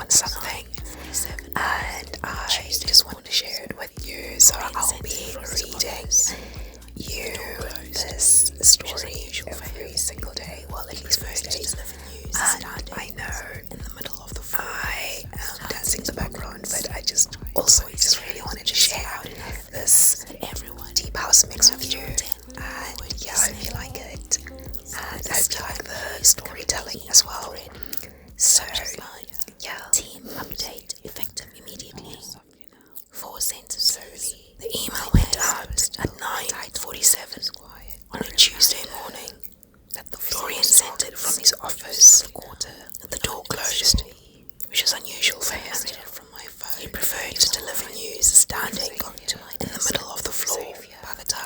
on something, and I just want to share it with you. So I'll be reading you this story every single day, well, at least most days. And I know I am dancing in the background, but I just really wanted to share this deep house mix with you. And yeah, I hope you like it, and I hope you like the storytelling as well. So yeah, team update effective immediately. 4 sentences. The email went out at 9:47 on a Tuesday morning. Dorian sent it from his office. The door closed, which was unusual for him. He preferred to deliver news standing in the middle of the floor,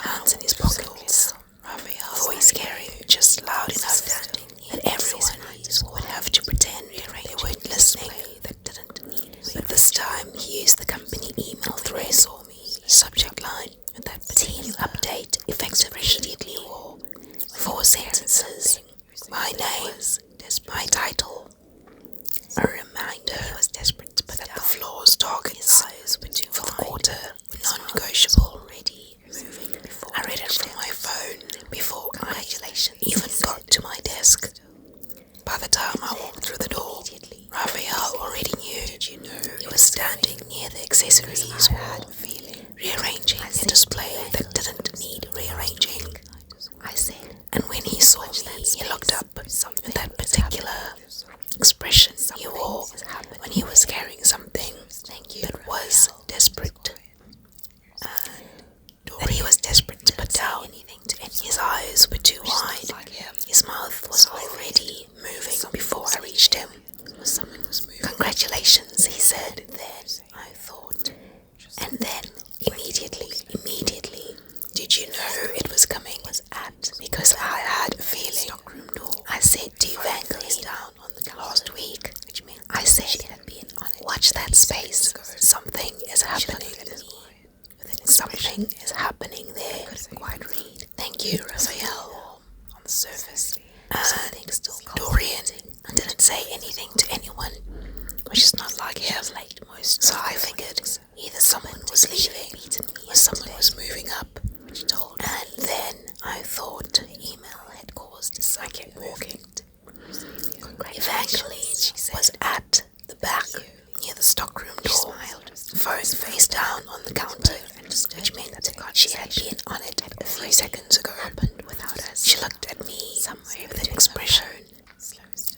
hands in his pockets, voice carrying just loud enough that everyone would have to pretend they weren't listening. But this time he used the company email thread, subject line, team update effective immediately, 4 sentences, my name, my title, a reminder that the floor's targets for the quarter were non-negotiable. I read it from my phone before I even got to my desk. By the time I walked through the door, Raphael already knew. He was standing near the accessories wall, rearranging a display that didn't need rearranging. And when he saw me, he looked up with that particular expression he wore when he was carrying something that was desperate. That he was desperate to put down. His eyes were too wide. His mouth was already moving before I reached him. Congratulations, he said. I thought. And then, immediately, did you know it was coming? Because I had a feeling. I said to Evangeline last week. I said, watch that space. Something is happening. Something is happening there. Thank you, Raphael. On the surface, Dorian didn't say anything to anyone, which is not like him. So I figured either someone was leaving or someone was moving up. And then I thought the email had caused I kept walking. Evangeline was at the back near the stockroom door, phone face down on the counter, which meant that she had been on it a few seconds ago. She looked at me with an expression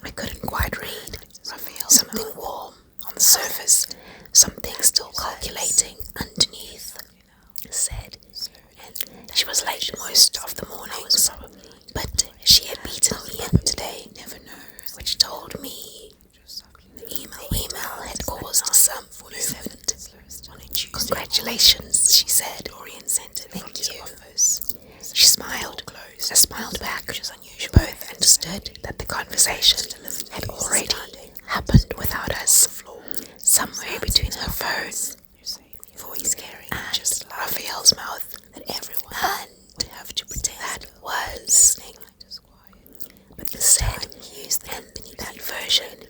I couldn't quite read. Something warm on the surface, something still calculating underneath. Said she was late most of the mornings, but she had beaten me in today, which told me the email had caused some movement. Congratulations, she said. Thank you. She smiled. I smiled back. Both understood that the conversation had already happened without us. Somewhere between her phone, voice carrying and Raphael's mouth, that everyone would have to pretend that was listening. But the said he used that version